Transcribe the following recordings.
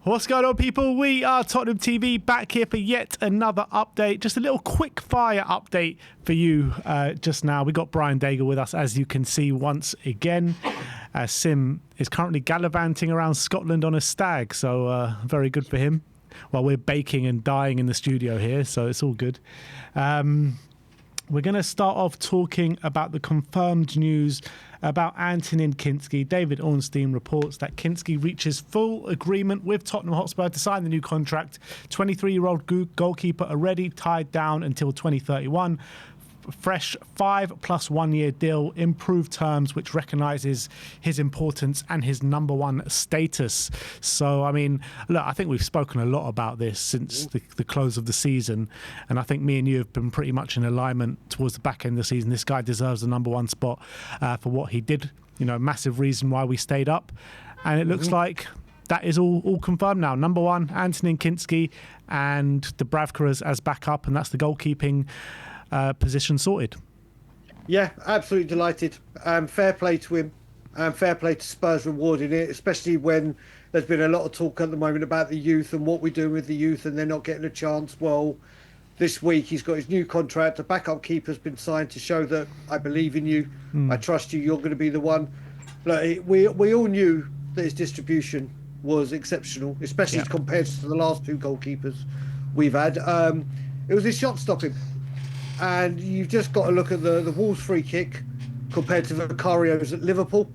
What's going on, people? We are Tottenham TV, back here for yet another update. Just a little quick fire update for you just now. We got Brian Daigle with us, as you can see once again. Sim is currently gallivanting around Scotland on a stag, so very good for him. While we're baking and dying in the studio here, so it's all good. We're going to start off talking about the confirmed news about Antonin Kinsky. David Ornstein reports that Kinsky reaches full agreement with Tottenham Hotspur to sign the new contract. 23-year-old goalkeeper already tied down until 2031. Fresh 5+ 1 year deal, improved terms, which recognises his importance and his number one status. So, I mean, look, I think we've spoken a lot about this since the close of the season, and I think me and you have been pretty much in alignment towards the back end of the season. This guy deserves the number one spot for what he did. You know, massive reason why we stayed up, and it looks like that is all confirmed now. Number one, Antonin Kinsky, and Dubravka as backup, and that's the goalkeeping position sorted. Yeah, absolutely delighted. Fair play to him. Fair play to Spurs rewarding it, especially when there's been a lot of talk at the moment about the youth and what we're doing with the youth and they're not getting a chance. Well, this week he's got his new contract. The backup keeper's been signed to show that I believe in you. I trust you. You're going to be the one. Look, we all knew that his distribution was exceptional, especially compared to the last two goalkeepers we've had. It was his shot stopping. And you've just got to look at the Wolves free kick compared to Vicario's at Liverpool.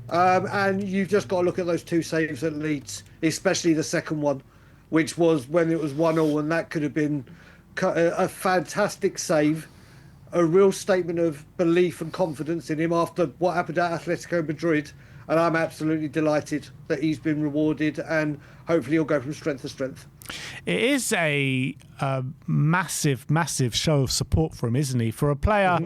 And you've just got to look at those two saves at Leeds, especially the second one, which was when it was 1-1, and that could have been a fantastic save, a real statement of belief and confidence in him after what happened at Atletico Madrid. And I'm absolutely delighted that he's been rewarded, and hopefully he'll go from strength to strength. It is a massive, massive show of support for him, isn't he? For a player,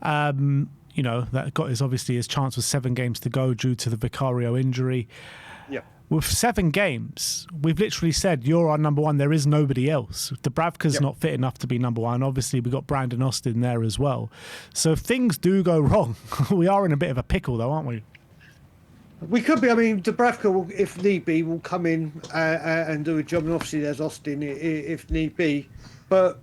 you know, that got his chance with 7 games to go due to the Vicario injury. Yeah. With 7 games, we've literally said, you're our number one. There is nobody else. Dubravka's not fit enough to be number one. Obviously, we've got Brandon Austin there as well. So if things do go wrong, we are in a bit of a pickle, though, aren't we? We could be. I mean, Dubravka, will, if need be, will come in and do a job. And obviously, there's Austin if need be. But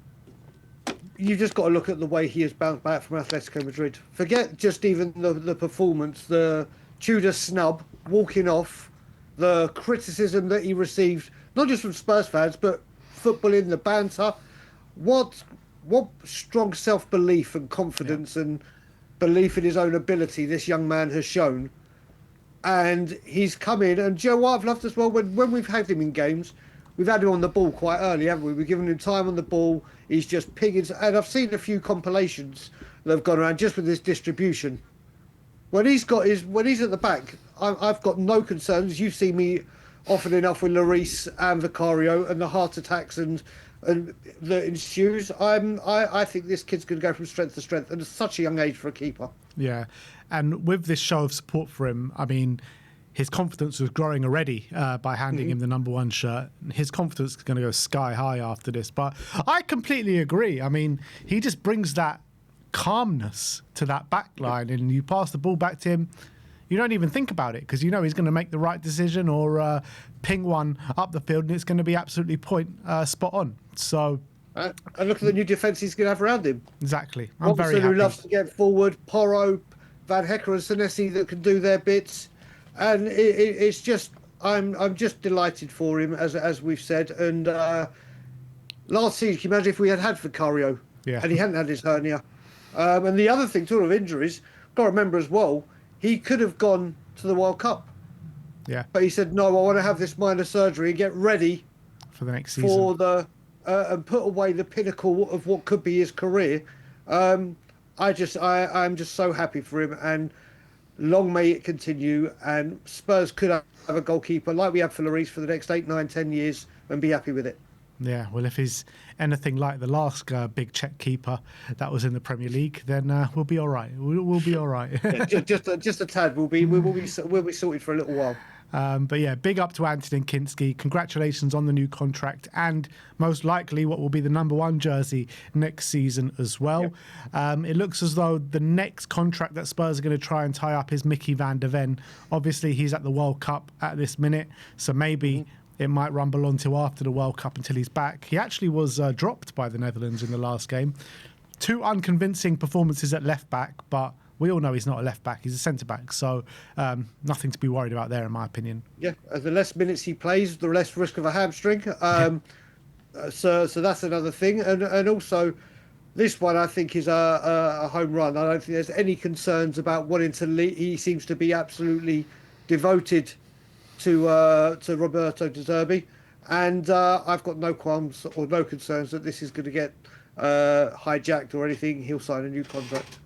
you've just got to look at the way he has bounced back from Atletico Madrid. Forget just even the performance, the Tudor snub, walking off, the criticism that he received, not just from Spurs fans, but footballing, the banter. What strong self-belief and confidence and belief in his own ability this young man has shown. And he's come in, and Joe, what I've loved as well, when we've had him in games, we've had him on the ball quite early, haven't we? We've given him time on the ball. He's just pinging, and I've seen a few compilations that have gone around just with his distribution. When he's at the back, I've got no concerns. You've seen me often enough with Lloris and Vicario and the heart attacks and that ensues. I think this kid's going to go from strength to strength, and at such a young age for a keeper. Yeah. And with this show of support for him, I mean, his confidence was growing already by handing him the number one shirt. His confidence is going to go sky high after this. But I completely agree. I mean, he just brings that calmness to that back line, and you pass the ball back to him, you don't even think about it because you know he's going to make the right decision or ping one up the field, and it's going to be absolutely spot on. So... and look at the new defence he's going to have around him. Exactly. I'm very happy. Who loves to get forward, Porro, Van Hecker and Senesi that can do their bits, and it's just I'm just delighted for him as we've said. And last season, can you imagine if we had Vicario and he hadn't had his hernia? And the other thing, talking of injuries, got to remember as well, he could have gone to the World Cup. Yeah. But he said no, I want to have this minor surgery and get ready for the next season and put away the pinnacle of what could be his career. I'm just so happy for him, and long may it continue. And Spurs could have a goalkeeper like we have for Lloris for the next 8, 9, 10 years and be happy with it. Yeah, well, if he's anything like the last big Czech keeper that was in the Premier League, then we'll be all right. We'll be all right. just a tad. We'll be sorted for a little while. But yeah, big up to Antonin Kinsky. Congratulations on the new contract and most likely what will be the number one jersey next season as well. Yep. It looks as though the next contract that Spurs are going to try and tie up is Mickey van der Ven. Obviously, he's at the World Cup at this minute, so maybe it might rumble on till after the World Cup until he's back. He actually was dropped by the Netherlands in the last game. 2 unconvincing performances at left back, but we all know he's not a left back, he's a centre back, so nothing to be worried about there in my opinion. Yeah, the less minutes he plays, the less risk of a hamstring. So that's another thing, and also this one I think is a home run. I don't think there's any concerns about wanting to lead. He seems to be absolutely devoted to Roberto De Zerbi, and I've got no qualms or no concerns that this is going to get hijacked or anything. He'll sign a new contract.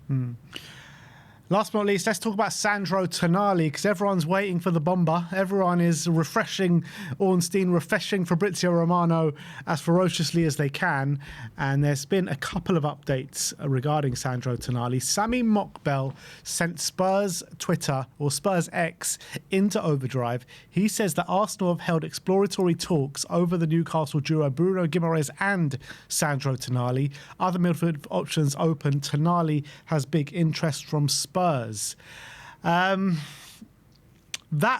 Last but not least, let's talk about Sandro Tonali, because everyone's waiting for the bomber. Everyone is refreshing Ornstein, refreshing Fabrizio Romano as ferociously as they can. And there's been a couple of updates regarding Sandro Tonali. Sami Mokbel sent Spurs Twitter, or Spurs X, into overdrive. He says that Arsenal have held exploratory talks over the Newcastle duo Bruno Guimaraes and Sandro Tonali. Other midfield options open. Tonali has big interest from Spurs. That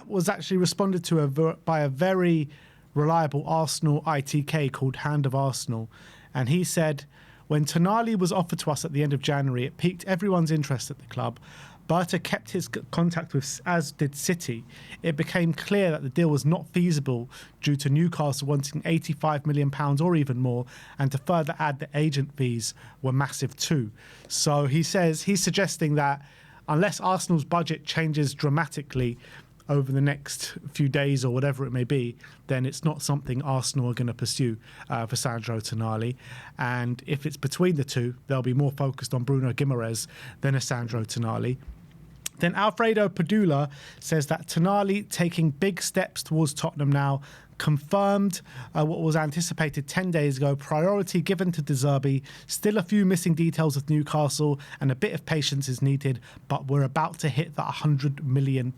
was actually responded to by a very reliable Arsenal ITK called Hand of Arsenal. And he said, when Tonali was offered to us at the end of January, it piqued everyone's interest at the club. Berta kept his contact with, as did City. It became clear that the deal was not feasible due to Newcastle wanting £85 million or even more, and to further add, the agent fees were massive too. So he says he's suggesting that unless Arsenal's budget changes dramatically over the next few days or whatever it may be, then it's not something Arsenal are going to pursue for Sandro Tonali. And if it's between the two, they'll be more focused on Bruno Guimaraes than a Sandro Tonali. Then Alfredo Padula says that Tonali taking big steps towards Tottenham now, confirmed what was anticipated 10 days ago, priority given to De Zerbi, still a few missing details with Newcastle and a bit of patience is needed, but we're about to hit the £100 million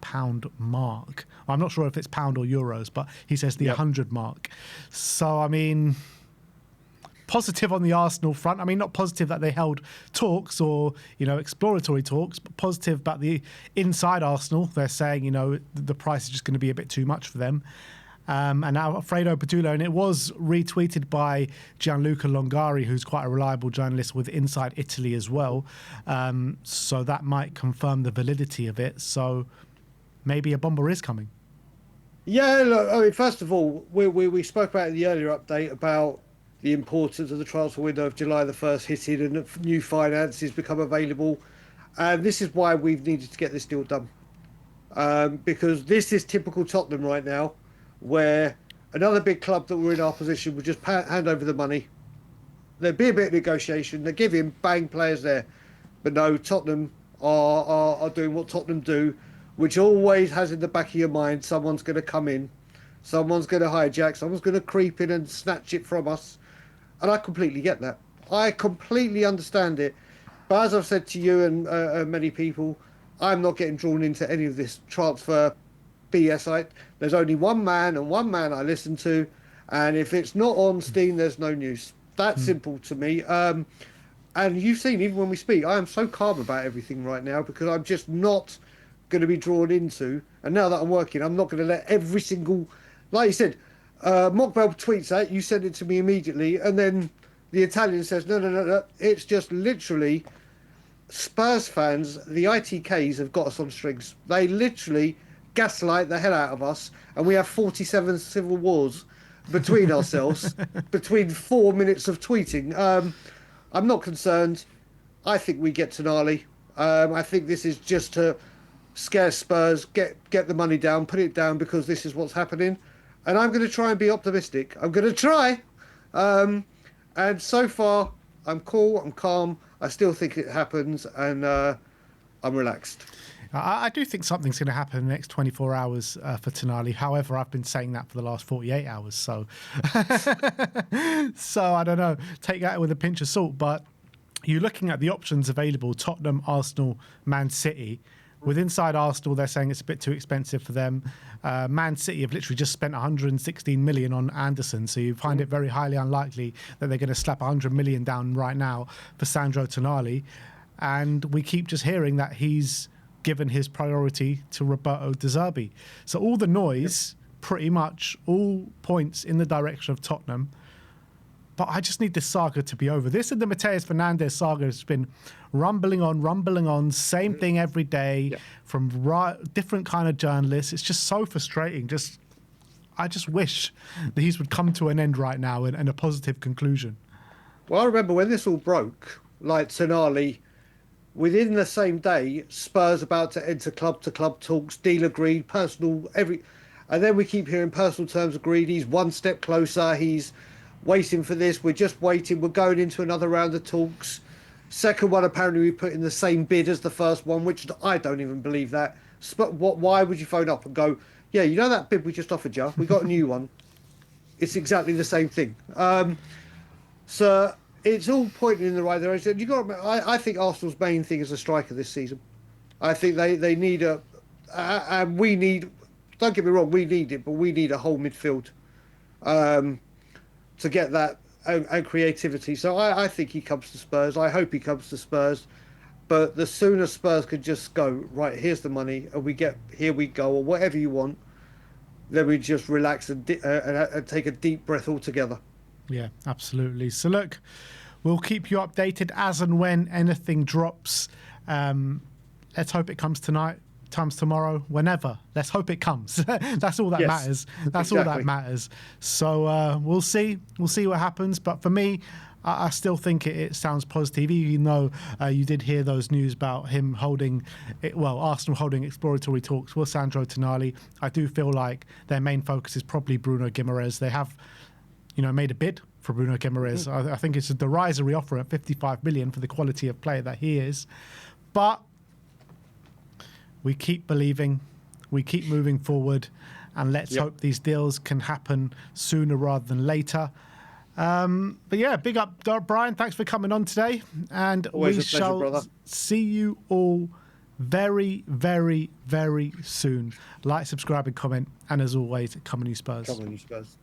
mark. I'm not sure if it's pound or euros, but he says the 100 mark. So, I mean, positive on the Arsenal front. I mean, not positive that they held talks or, exploratory talks, but positive about the inside Arsenal. They're saying, the price is just going to be a bit too much for them. And now Alfredo Padula, and it was retweeted by Gianluca Longari, who's quite a reliable journalist with Inside Italy as well. So that might confirm the validity of it. So maybe a bomber is coming. Yeah, look, I mean, first of all, we spoke about in the earlier update about the importance of the transfer window of July the 1st hitting and new finances become available. And this is why we've needed to get this deal done. Because this is typical Tottenham right now, where another big club that were in our position would just hand over the money. There'd be a bit of negotiation. They give him bang players there. But no, Tottenham are doing what Tottenham do, which always has in the back of your mind, someone's going to come in, someone's going to hijack, someone's going to creep in and snatch it from us. And I completely get that. I completely understand it. But as I've said to you and many people, I'm not getting drawn into any of this transfer BS. There's only one man and one man I listen to, and if it's not Ornstein, there's no news. That's simple to me. And you've seen, even when we speak, I am so calm about everything right now because I'm just not going to be drawn into. And now that I'm working, I'm not going to let every single, like you said, Mokbel tweets that, you send it to me immediately, and then the Italian says, no. It's just literally Spurs fans, the ITKs have got us on strings. They literally gaslight the hell out of us, and we have 47 civil wars between ourselves between 4 minutes of tweeting. I'm not concerned. I think we get Tonali. I think this is just to scare Spurs, get the money down, put it down, because this is what's happening. And I'm going to try and be optimistic. I'm going to try. And so far, I'm cool, I'm calm. I still think it happens, and I'm relaxed. I do think something's going to happen in the next 24 hours for Tonali. However, I've been saying that for the last 48 hours. So, so I don't know. Take that with a pinch of salt. But you're looking at the options available: Tottenham, Arsenal, Man City. With inside Arsenal, they're saying it's a bit too expensive for them. Man City have literally just spent 116 million on Anderson, so you find it very highly unlikely that they're going to slap 100 million down right now for Sandro Tonali. And we keep just hearing that he's given his priority to Roberto De Zerbi. So all the noise pretty much all points in the direction of Tottenham. But I just need this saga to be over. This and the Mateus Fernandes saga has been rumbling on, same thing every day from different kind of journalists. It's just so frustrating. I just wish that these would come to an end right now and a positive conclusion. Well, I remember when this all broke, like Tonali, within the same day, Spurs about to enter club-to-club talks, deal agreed, personal, and then we keep hearing personal terms agreed. He's one step closer. He's waiting for this. We're just waiting. We're going into another round of talks. Second one, apparently we put in the same bid as the first one, which I don't even believe that. Why would you phone up and go, yeah, you know that bid we just offered you? We got a new one. It's exactly the same thing. So it's all pointing in the right direction. I think Arsenal's main thing is a striker this season. I think they need and we need, don't get me wrong, we need it, but we need a whole midfield to get that and creativity. So I think he comes to Spurs. I hope he comes to Spurs. But the sooner Spurs could just go, right, here's the money, and here we go, or whatever you want, then we just relax and take a deep breath altogether. Yeah, absolutely. So look, we'll keep you updated as and when anything drops. Let's hope it comes tonight, comes tomorrow, whenever. Let's hope it comes. That's all that matters. That's exactly all that matters. So we'll see. We'll see what happens. But for me, I still think it sounds positive, even though you did hear those news about him Arsenal holding exploratory talks with Sandro Tonali. I do feel like their main focus is probably Bruno Guimaraes. They have, made a bid for Bruno Guimaraes. I think it's a derisory offer at 55 million for the quality of player that he is. But we keep believing, we keep moving forward, and let's hope these deals can happen sooner rather than later. But yeah, big up, Brian. Thanks for coming on today. And always we a pleasure, shall brother. see you all very, very, very soon. Like, subscribe, and comment. And as always, come on, you Spurs. Come on, you Spurs.